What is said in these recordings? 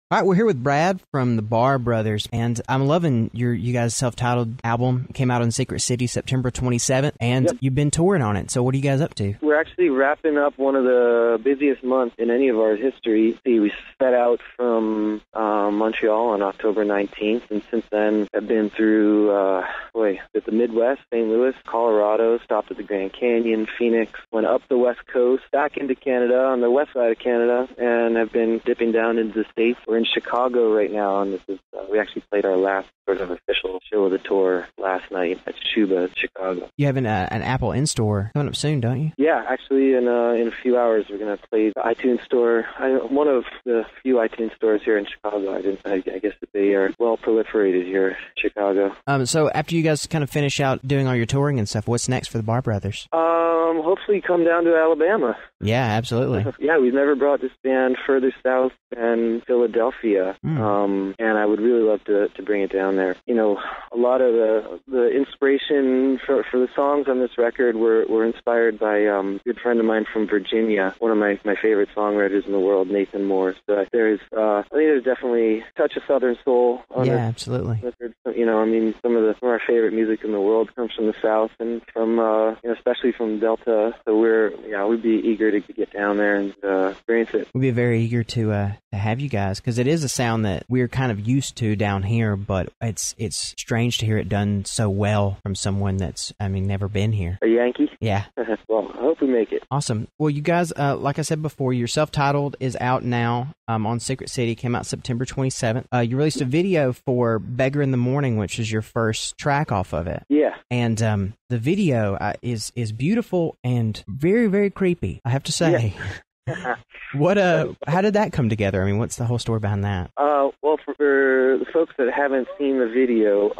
All right, we're here with Brad from the Barr Brothers, and I'm loving you guys' self-titled album. It came out on Secret City September 27th, and You've been touring on it. So what are you guys up to? We're actually wrapping up one of the busiest months in any of our history. We set out from Montreal on October 19th, and since then have been through, the Midwest, St. Louis, Colorado, stopped at the Grand Canyon, Phoenix, went up the West Coast, back into Canada, on the west side of Canada, and have been dipping down into the States. We're in Chicago right now, and this is we actually played our last sort of official show of the tour last night at Shuba, Chicago. You have an Apple in-store coming up soon, don't you? Yeah, actually, in a few hours, we're going to play the iTunes store. One of the few iTunes stores here in Chicago. I guess that they are well proliferated here in Chicago. So after you guys kind of finish out doing all your touring and stuff, what's next for the Barr Brothers? Hopefully come down to Alabama. Yeah, absolutely. Yeah, we've never brought this band further south than Philadelphia, and I would really love to bring it down there. You know, a lot of the inspiration for the songs on this record were inspired by a good friend of mine from Virginia, one of my favorite songwriters in the world, Nathan Morris. I think there's definitely a touch of Southern soul on this. Yeah, absolutely. Record. You know, I mean, some of our favorite music in the world comes from the South and from, especially from Delta. So we'd be eager to get down there and experience it. We'd be very eager to have you guys, because it is a sound that we're kind of used to down here, but it's strange to hear it done so well from someone that's, never been here. A Yankee? Yeah. Well, I hope we make it. Awesome. Well, you guys, like I said before, your self-titled is out now on Secret City. Came out September 27th. You released a video for Beggar in the Morning, which is your first track off of it. Yeah. And the video is beautiful and very, very creepy, I have to say. Yeah. How did that come together? I mean, what's the whole story behind that? Well, for the folks that haven't seen the video,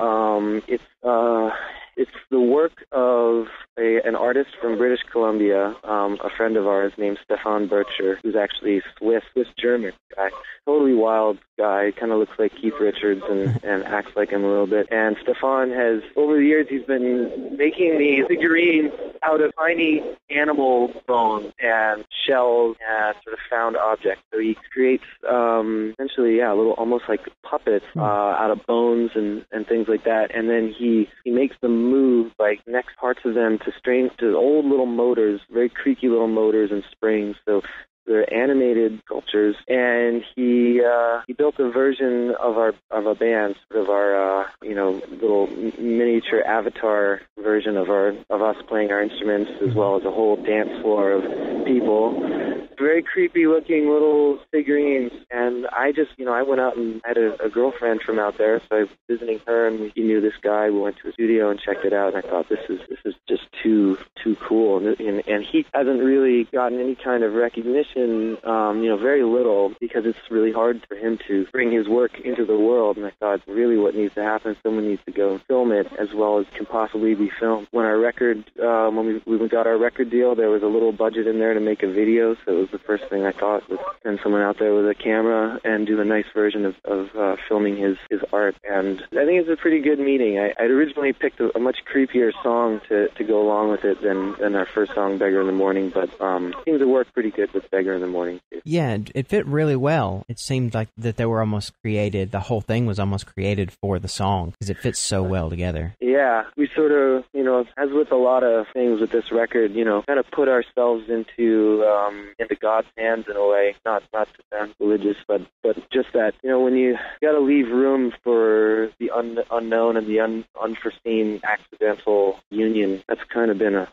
it's the work of an artist from British Columbia, a friend of ours named Stefan Bircher, who's actually Swiss-German guy. Totally wild guy, kind of looks like Keith Richards and acts like him a little bit. And Stefan has, over the years, he's been making these figurines out of tiny animal bones and shells and sort of found objects. So he creates essentially, little almost like puppets out of bones and things like that. And then he makes them move, like connects parts of them to old little motors, very creaky little motors and springs. So they're animated sculptures, and he built a version of a band, sort of our little miniature avatar version of us playing our instruments, as well as a whole dance floor of people. Very creepy looking little figurines, and I went out and had a girlfriend from out there, so I was visiting her, and he knew this guy. We went to a studio and checked it out, and I thought this is just too cool, and he hasn't really gotten any kind of recognition, very little, because it's really hard for him to bring his work into the world. And I thought, really, what needs to happen? Someone needs to go and film it as well as can possibly be filmed. When our record, when we got our record deal, there was a little budget in there to make a video, so it was the first thing I thought was send someone out there with a camera and do a nice version of filming his art. And I think it's a pretty good meeting. I originally picked a much creepier song to go along with it than our first song, Beggar in the Morning, but it seems to work pretty good with Beggar in the Morning too. Yeah, it fit really well. It seemed like that they were almost created, the whole thing was almost created for the song, because it fits so well together. Yeah, we sort of, as with a lot of things with this record, kind of put ourselves into God's hands in a way, not to sound religious, but just that, when you got to leave room for the unknown and the unforeseen accidental union. That's kind of been a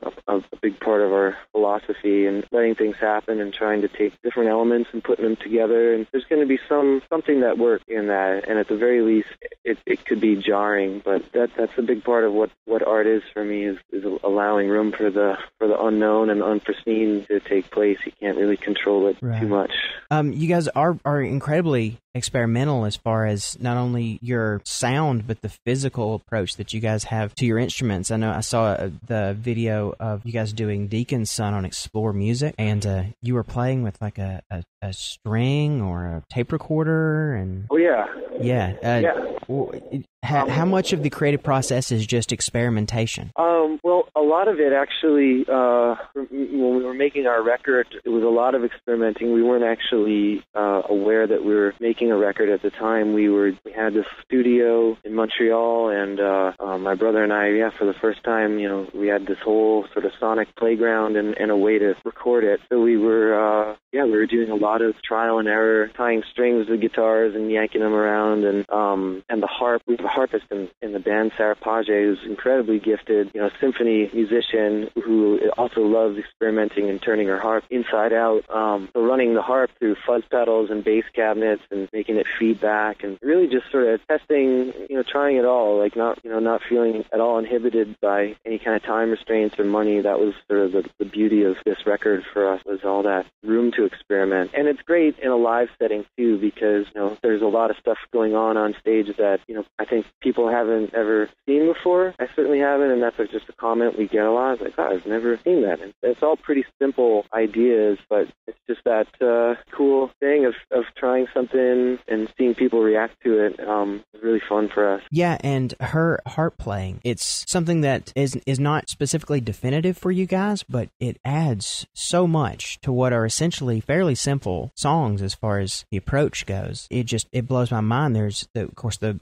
big part of our philosophy, and letting things happen and trying to take different elements and putting them together. And there's going to be something that works in that, and at the very least, it could be jarring, but that's a big part of what art is for me, is allowing room for the unknown and unforeseen to take place. You can't really control it too much. You guys are incredibly experimental as far as not only your sound, but the physical approach that you guys have to your instruments. I know I saw the video of you guys doing Deacon's Son on Explore Music, and you were playing with like a string or a tape recorder. And how much of the creative process is just experimentation? Well, a lot of it actually, when we were making our record, it was a lot of experimenting. We weren't actually aware that we were making making a record at the time, we had this studio in Montreal, and my brother and I, for the first time, we had this whole sort of sonic playground and a way to record it. So we were doing a lot of trial and error, tying strings to guitars and yanking them around, and the harp. We have a harpist in the band, Sarah Page, who's incredibly gifted, symphony musician who also loves experimenting and turning her harp inside out. So running the harp through fuzz pedals and bass cabinets and making it feedback, and really just sort of testing, trying it all, like not feeling at all inhibited by any kind of time restraints or money. That was sort of the beauty of this record for us, was all that room to experiment. And it's great in a live setting too, because there's a lot of stuff going on stage that I think people haven't ever seen before. I certainly haven't, and that's just a comment we get a lot. It's like, I've never seen that. And it's all pretty simple ideas, but it's just that cool thing of trying something and seeing people react to it. It's really fun for us. Yeah, and her harp playing, it's something that is not specifically definitive for you guys, but it adds so much to what are essentially fairly simple songs as far as the approach goes. It blows my mind. There's, of course, the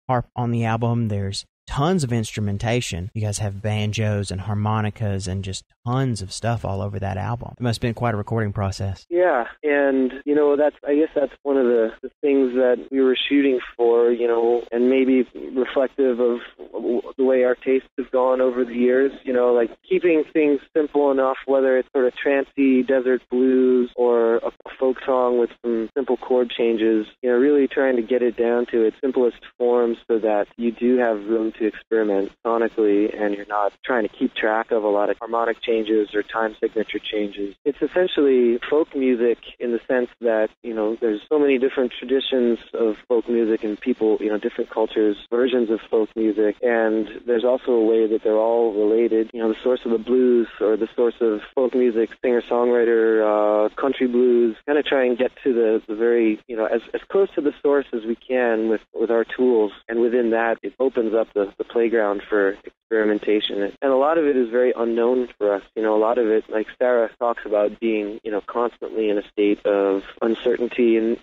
harp on the album. There's tons of instrumentation. You guys have banjos and harmonicas and just tons of stuff all over that album. It must have been quite a recording process. Yeah, and I guess that's one of the things that we were shooting for, and maybe reflective of the way our tastes have gone over the years, like keeping things simple enough, whether it's sort of trancey desert blues or a folk song with some simple chord changes, really trying to get it down to its simplest form so that you do have room to experiment sonically, and you're not trying to keep track of a lot of harmonic changes or time signature changes. It's essentially folk music in the sense that, there's so many different traditions of folk music and people, different cultures, versions of folk music, and there's also a way that they're all related. The source of the blues or the source of folk music, singer-songwriter, country blues, kind of try and get to the very, as close to the source as we can with our tools, and within that, it opens up the playground for experimentation. And a lot of it is very unknown for us. A lot of it, like Sarah talks about, being, constantly in a state of uncertainty and,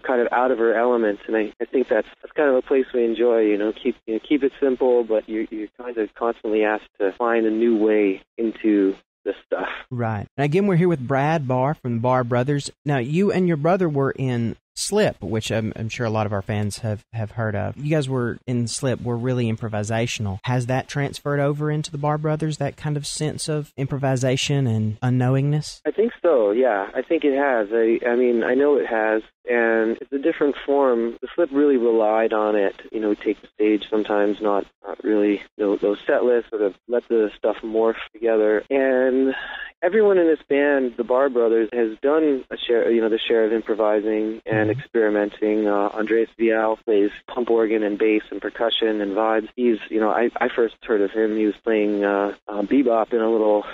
kind of out of her element. And I think that's kind of a place we enjoy, keep it simple, but you're kind of constantly asked to find a new way into this stuff. Right. And again, we're here with Brad Barr from the Barr Brothers. Now, you and your brother were in Slip, which I'm sure a lot of our fans have heard of. You guys were in Slip, were really improvisational. Has that transferred over into the Barr Brothers, that kind of sense of improvisation and unknowingness? I think so, yeah. I think it has. I mean, I know it has, and it's a different form. The Slip really relied on it, take the stage sometimes, not really those set lists, sort of let the stuff morph together. And everyone in this band, the Barr Brothers, has done a share, the share of improvising and experimenting. Andres Vial plays pump organ and bass and percussion and vibes. He's, I first heard of him. He was playing bebop in a little,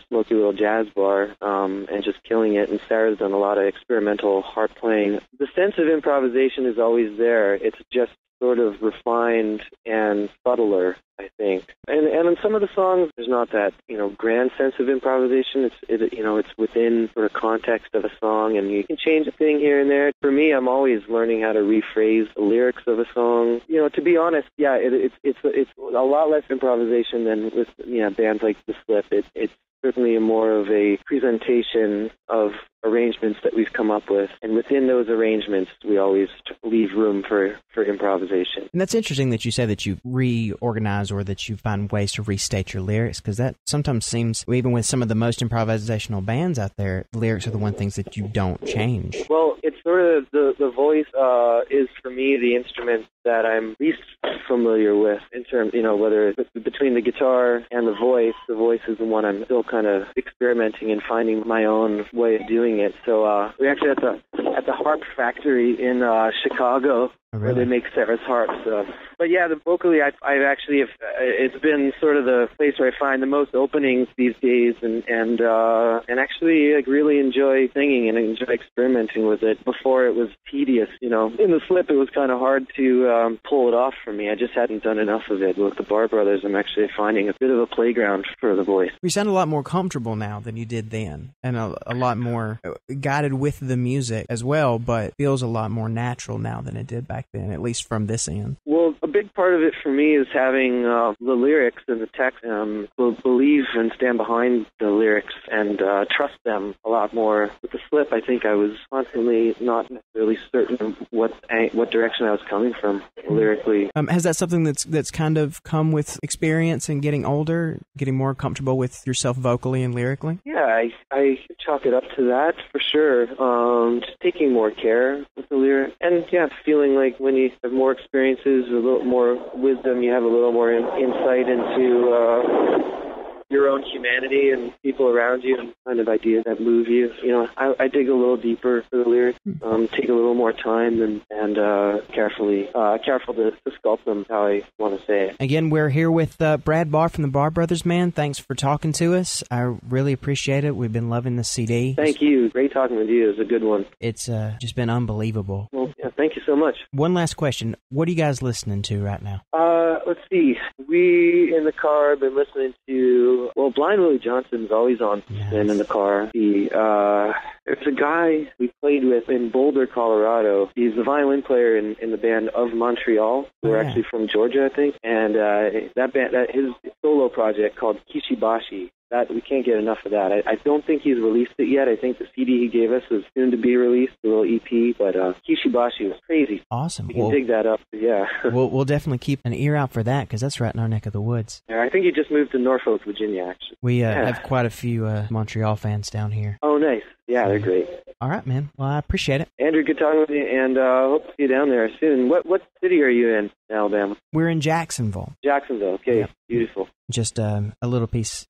smoky little jazz bar and just killing it. And Sarah's done a lot of experimental harp playing. The sense of improvisation is always there. It's just sort of refined and subtler, I think. And in some of the songs, there's not that, grand sense of improvisation. It's within sort of context of a song, and you can change a thing here and there. For me, I'm always learning how to rephrase the lyrics of a song. To be honest, yeah, it's a lot less improvisation than with, bands like The Slip. It's certainly more of a presentation of arrangements that we've come up with, and within those arrangements we always leave room for improvisation. And that's interesting that you say that you reorganize or that you find ways to restate your lyrics, because that sometimes seems, even with some of the most improvisational bands out there, the lyrics are the one things that you don't change. Well, it's sort of the voice is for me the instrument that I'm least familiar with in terms, whether it's between the guitar and the voice is the one I'm still kind of experimenting and finding my own way of doing it. So we actually at the Harp Factory in Chicago Oh, where really? they make Sarah's harp. So, but yeah, vocally, I've actually it's been sort of the place where I find the most openings these days, and actually like really enjoy singing and enjoy experimenting with it. Before it was tedious, in the slip it was kind of hard to pull it off for me. I just hadn't done enough of it. With the Barr brothers, I'm actually finding a bit of a playground for the voice. You sound a lot more comfortable now than you did then, and a lot more guided with the music as well, but feels a lot more natural now than it did back then, at least from this end. Well, a big part of it for me is having the lyrics and the text, believe and stand behind the lyrics and trust them a lot more. With the slip, I think I was constantly not necessarily certain of what direction I was coming from lyrically. Has that something that's kind of come with experience and getting older, getting more comfortable with yourself vocally and lyrically? Yeah, I chalk it up to that for sure. Just taking more care with the lyric, and feeling like when you have more experiences, a little more wisdom, you have a little more insight into your own humanity and people around you and kind of ideas that move you. I dig a little deeper for the lyrics, take a little more time and careful to sculpt them how I want to say it. Again, we're here with Brad Barr from the Barr Brothers, man. Thanks for talking to us. I really appreciate it. We've been loving the CD. Thank you. Great talking with you. It was a good one. It's just been unbelievable. Well, thank you so much. One last question. What are you guys listening to right now? Let's see. We, in the car, have been listening to, Blind Willie Johnson's always on in the car. There's a guy we played with in Boulder, Colorado. He's the violin player in the band of Montreal. We're actually from Georgia, I think. And that band, his solo project called Kishibashi. That we can't get enough of that. I don't think he's released it yet. I think the CD he gave us is soon to be released, a little EP. But Kishibashi was crazy. Awesome. You can dig that up. Yeah. We'll definitely keep an ear out for that because that's right in our neck of the woods. Yeah, I think he just moved to Norfolk, Virginia. Actually, we have quite a few Montreal fans down here. Oh, nice. Yeah, they're great. All right, man. Well, I appreciate it. Andrew, good talking with you, and hope to see you down there soon. What city are you in, Alabama? We're in Jacksonville. Jacksonville. Okay, yep. Beautiful. Just a little piece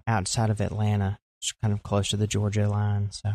outside of Atlanta, just kind of close to the Georgia line. So